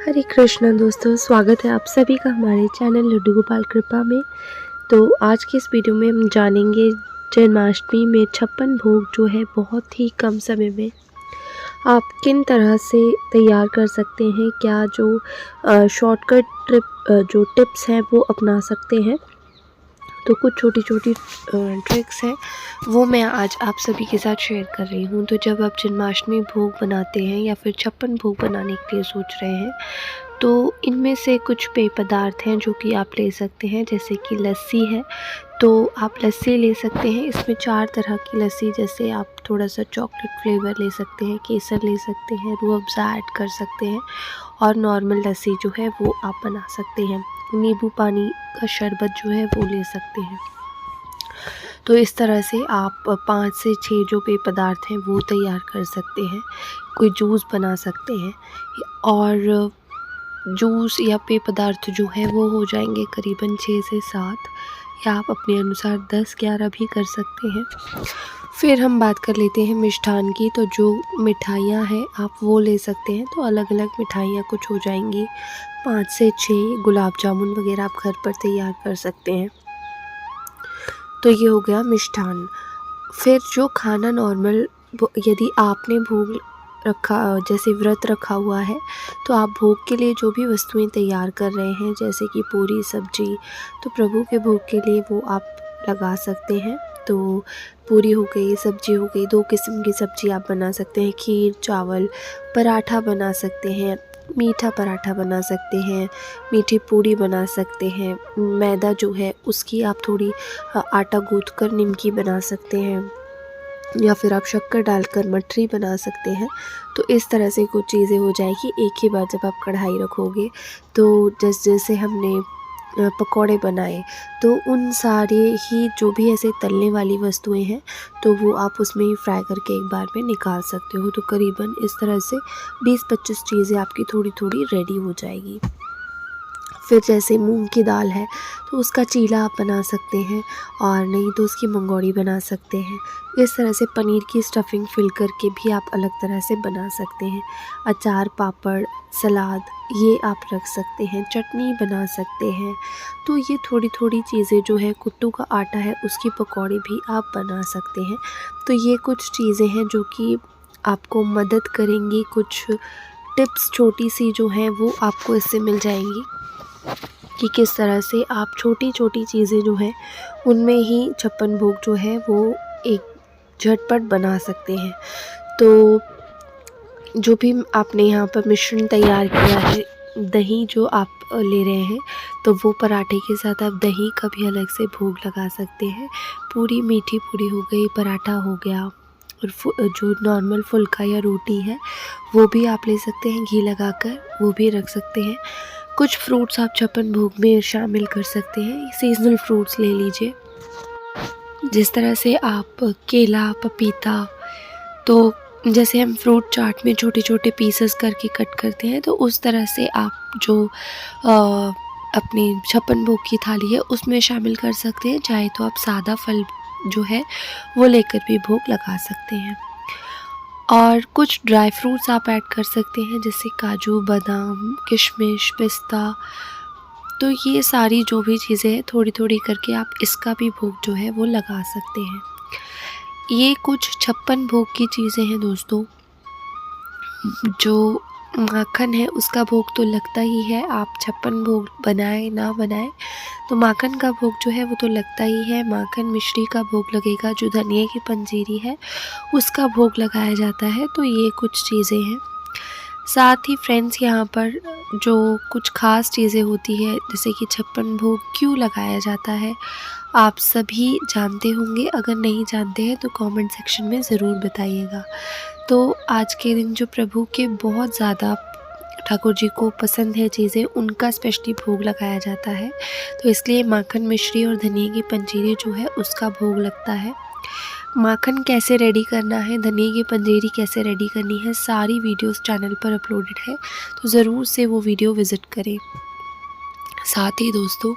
हरे कृष्णा दोस्तों, स्वागत है आप सभी का हमारे चैनल लड्डू गोपाल कृपा में। तो आज की इस वीडियो में हम जानेंगे जन्माष्टमी में 56 भोग जो है बहुत ही कम समय में आप किन तरह से तैयार कर सकते हैं। क्या जो शॉर्टकट जो टिप्स हैं वो अपना सकते हैं। तो कुछ छोटी छोटी ट्रिक्स हैं वो मैं आज आप सभी के साथ शेयर कर रही हूँ। तो जब आप जन्माष्टमी भोग बनाते हैं या फिर 56 भोग बनाने के लिए सोच रहे हैं, तो इनमें से कुछ पेय पदार्थ हैं जो कि आप ले सकते हैं। जैसे कि लस्सी है, तो आप लस्सी ले सकते हैं। इसमें 4 तरह की लस्सी, जैसे आप थोड़ा सा चॉकलेट फ्लेवर ले सकते हैं, केसर ले सकते हैं, रूह अफ़ज़ा ऐड कर सकते हैं और नॉर्मल लस्सी जो है वो आप बना सकते हैं। नींबू पानी का शरबत जो है वो ले सकते हैं। तो इस तरह से आप 5 से 6 जो पेय पदार्थ हैं वो तैयार कर सकते हैं। कोई जूस बना सकते हैं और जूस या पेय पदार्थ जो है वो हो जाएंगे करीबन 6 से 7, या आप अपने अनुसार 10-11 भी कर सकते हैं। फिर हम बात कर लेते हैं मिष्ठान की। तो जो मिठाइयाँ हैं आप वो ले सकते हैं। तो अलग अलग मिठाइयाँ कुछ हो जाएंगी 5 से 6। गुलाब जामुन वगैरह आप घर पर तैयार कर सकते हैं। तो ये हो गया मिष्ठान। फिर जो खाना नॉर्मल, यदि आपने भोग रखा, जैसे व्रत रखा हुआ है, तो आप भोग के लिए जो भी वस्तुएं तैयार कर रहे हैं, जैसे कि पूरी सब्जी, तो प्रभु के भोग के लिए वो आप लगा सकते हैं। तो पूरी हो गई, सब्जी हो गई, 2 किस्म की सब्जी आप बना सकते हैं। खीर, चावल, पराठा बना सकते हैं, मीठा पराठा बना सकते हैं, मीठी पूड़ी बना सकते हैं। मैदा जो है उसकी आप थोड़ी आटा गूँथ कर निमकी बना सकते हैं, या फिर आप शक्कर डालकर मठरी बना सकते हैं। तो इस तरह से कुछ चीज़ें हो जाएगी एक ही बार जब आप कढ़ाई रखोगे। तो जैसे हमने पकौड़े बनाए, तो उन सारे ही जो भी ऐसे तलने वाली वस्तुएं हैं, तो वो आप उसमें ही फ्राई करके एक बार में निकाल सकते हो। तो करीबन इस तरह से 20-25 चीज़ें आपकी थोड़ी थोड़ी रेडी हो जाएगी। फिर जैसे मूंग की दाल है, तो उसका चीला आप बना सकते हैं, और नहीं तो उसकी मंगौड़ी बना सकते हैं। इस तरह से पनीर की स्टफिंग फिल करके भी आप अलग तरह से बना सकते हैं। अचार, पापड़, सलाद ये आप रख सकते हैं, चटनी बना सकते हैं। तो ये थोड़ी थोड़ी चीज़ें जो है, कुट्टू का आटा है उसकी पकौड़ी भी आप बना सकते हैं। तो ये कुछ चीज़ें हैं जो कि आपको मदद करेंगी। कुछ टिप्स छोटी सी जो हैं वो आपको इससे मिल जाएंगी कि किस तरह से आप छोटी छोटी चीज़ें जो हैं उनमें ही 56 भोग जो है वो एक झटपट बना सकते हैं। तो जो भी आपने यहाँ पर मिश्रण तैयार किया है, दही जो आप ले रहे हैं, तो वो पराठे के साथ आप दही का भी अलग से भोग लगा सकते हैं। पूरी, मीठी पूरी हो गई, पराठा हो गया, और जो नॉर्मल फुल्का या रोटी है वो भी आप ले सकते हैं, घी लगाकर वो भी रख सकते हैं। कुछ फ्रूट्स आप 56 भोग में शामिल कर सकते हैं। सीजनल फ्रूट्स ले लीजिए, जिस तरह से आप केला, पपीता, तो जैसे हम फ्रूट चाट में छोटे छोटे पीसेस करके कट करते हैं, तो उस तरह से आप जो अपनी 56 भोग की थाली है उसमें शामिल कर सकते हैं। चाहे तो आप सादा फल जो है वो लेकर भी भोग लगा सकते हैं। और कुछ ड्राई फ्रूट्स आप ऐड कर सकते हैं, जैसे काजू, बादाम, किशमिश, पिस्ता। तो ये सारी जो भी चीज़ें हैं, थोड़ी थोड़ी करके आप इसका भी भोग जो है वो लगा सकते हैं। ये कुछ 56 भोग की चीज़ें हैं दोस्तों। जो माखन है उसका भोग तो लगता ही है, आप 56 भोग बनाए ना बनाए, तो माखन का भोग जो है वो तो लगता ही है। माखन मिश्री का भोग लगेगा, जो धनिया की पंजीरी है उसका भोग लगाया जाता है। तो ये कुछ चीज़ें हैं। साथ ही फ्रेंड्स, यहाँ पर जो कुछ ख़ास चीज़ें होती है, जैसे कि 56 भोग क्यों लगाया जाता है, आप सभी जानते होंगे। अगर नहीं जानते हैं तो कमेंट सेक्शन में ज़रूर बताइएगा। तो आज के दिन जो प्रभु के बहुत ज़्यादा ठाकुर जी को पसंद है चीज़ें, उनका स्पेशली भोग लगाया जाता है। तो इसलिए माखन मिश्री और धनिया की पंजीरी जो है उसका भोग लगता है। माखन कैसे रेडी करना है, धनिया की पंजीरी कैसे रेडी करनी है, सारी वीडियोस चैनल पर अपलोडेड है, तो ज़रूर से वो वीडियो विज़िट करें। साथ ही दोस्तों,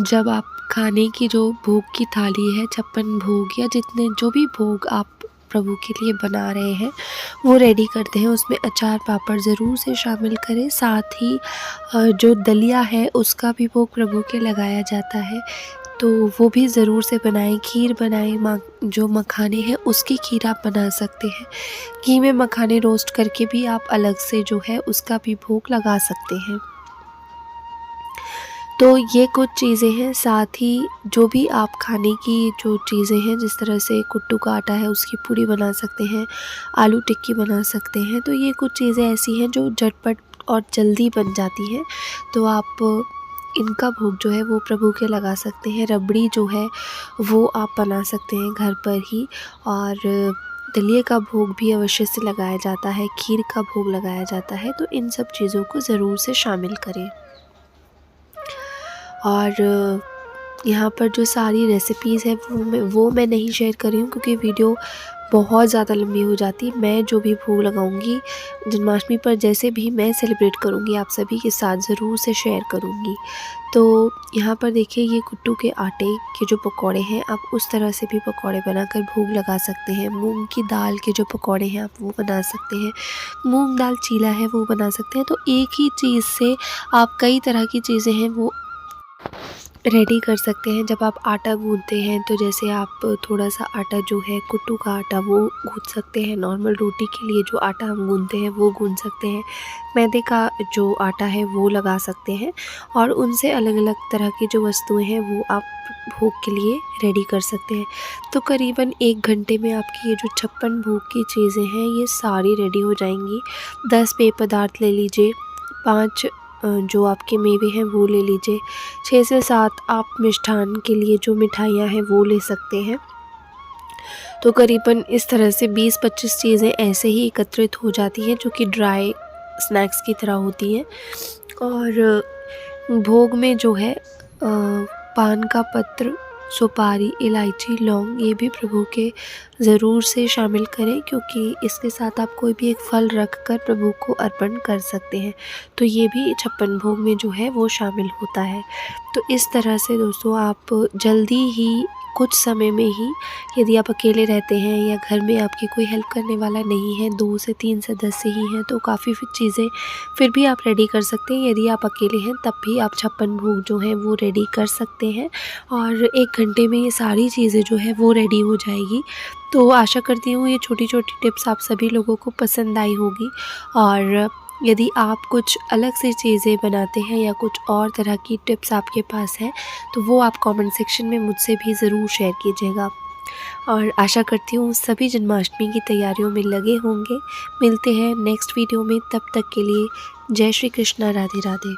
जब आप खाने की जो भोग की थाली है, 56 भोग या जितने जो भी भोग आप प्रभु के लिए बना रहे हैं वो रेडी करते हैं। उसमें अचार पापड़ ज़रूर से शामिल करें, साथ ही जो दलिया है उसका भी भोग प्रभु के लगाया जाता है, तो वो भी ज़रूर से बनाएं। खीर बनाएं, जो मखाने हैं उसकी खीर आप बना सकते हैं। घी में मखाने रोस्ट करके भी आप अलग से जो है उसका भी भोग लगा सकते हैं। तो ये कुछ चीज़ें हैं। साथ ही जो भी आप खाने की जो चीज़ें हैं, जिस तरह से कुट्टू का आटा है उसकी पूड़ी बना सकते हैं, आलू टिक्की बना सकते हैं, तो ये कुछ चीज़ें ऐसी हैं जो झटपट और जल्दी बन जाती हैं। तो आप इनका भोग जो है वो प्रभु के लगा सकते हैं। रबड़ी जो है वो आप बना सकते हैं घर पर ही, और दलिये का भोग भी अवश्य से लगाया जाता है, खीर का भोग लगाया जाता है। तो इन सब चीज़ों को ज़रूर से शामिल करें। और यहाँ पर जो सारी रेसिपीज़ है वो मैं नहीं शेयर कर रही हूँ, क्योंकि वीडियो बहुत ज़्यादा लंबी हो जाती। मैं जो भी भोग लगाऊंगी जन्माष्टमी पर, जैसे भी मैं सेलिब्रेट करूँगी, आप सभी के साथ ज़रूर से शेयर करूँगी। तो यहाँ पर देखिए, ये कुट्टू के आटे के जो पकौड़े हैं, आप उस तरह से भी पकौड़े बनाकर भोग लगा सकते हैं। मूंग की दाल के जो पकौड़े हैं आप वो बना सकते हैं। मूंग दाल चीला है वो बना सकते हैं। तो एक ही चीज़ से आप कई तरह की चीज़ें हैं वो रेडी कर सकते हैं। जब आप आटा गूंथते हैं तो जैसे आप थोड़ा सा आटा जो है कुट्टू का आटा वो गूंथ सकते हैं। नॉर्मल रोटी के लिए जो आटा हम गूंथते हैं वो गूंथ सकते हैं। मैदे का जो आटा है वो लगा सकते हैं, और उनसे अलग अलग तरह की जो वस्तुएं हैं वो आप भोग के लिए रेडी कर सकते हैं। तो करीबन 1 घंटे में आपकी ये जो 56 भोग की चीज़ें हैं ये सारी रेडी हो जाएंगी। 10 पेय पदार्थ ले लीजिए, 5 जो आपके मेवे हैं वो ले लीजिए, 6 से 7 आप मिष्ठान के लिए जो मिठाइयाँ हैं वो ले सकते हैं। तो करीबन इस तरह से 20-25 चीज़ें ऐसे ही एकत्रित हो जाती हैं, जो कि ड्राई स्नैक्स की तरह होती हैं। और भोग में जो है पान का पत्र, सुपारी, इलायची, लौंग, ये भी प्रभु के ज़रूर से शामिल करें, क्योंकि इसके साथ आप कोई भी एक फल रख कर प्रभु को अर्पण कर सकते हैं। तो ये भी 56 भोग में जो है वो शामिल होता है। तो इस तरह से दोस्तों आप जल्दी ही, कुछ समय में ही, यदि आप अकेले रहते हैं या घर में आपकी कोई हेल्प करने वाला नहीं है, 2 से 3 सदस्य ही हैं, तो काफ़ी चीज़ें फिर भी आप रेडी कर सकते हैं। यदि आप अकेले हैं तब भी आप 56 भोग जो हैं वो रेडी कर सकते हैं, और 1 घंटे में ये सारी चीज़ें जो है वो रेडी हो जाएगी। तो आशा करती हूँ ये छोटी छोटी टिप्स आप सभी लोगों को पसंद आई होगी। और यदि आप कुछ अलग से चीज़ें बनाते हैं या कुछ और तरह की टिप्स आपके पास हैं, तो वो आप कमेंट सेक्शन में मुझसे भी ज़रूर शेयर कीजिएगा। और आशा करती हूँ सभी जन्माष्टमी की तैयारियों में लगे होंगे। मिलते हैं नेक्स्ट वीडियो में, तब तक के लिए जय श्री कृष्णा, राधे राधे।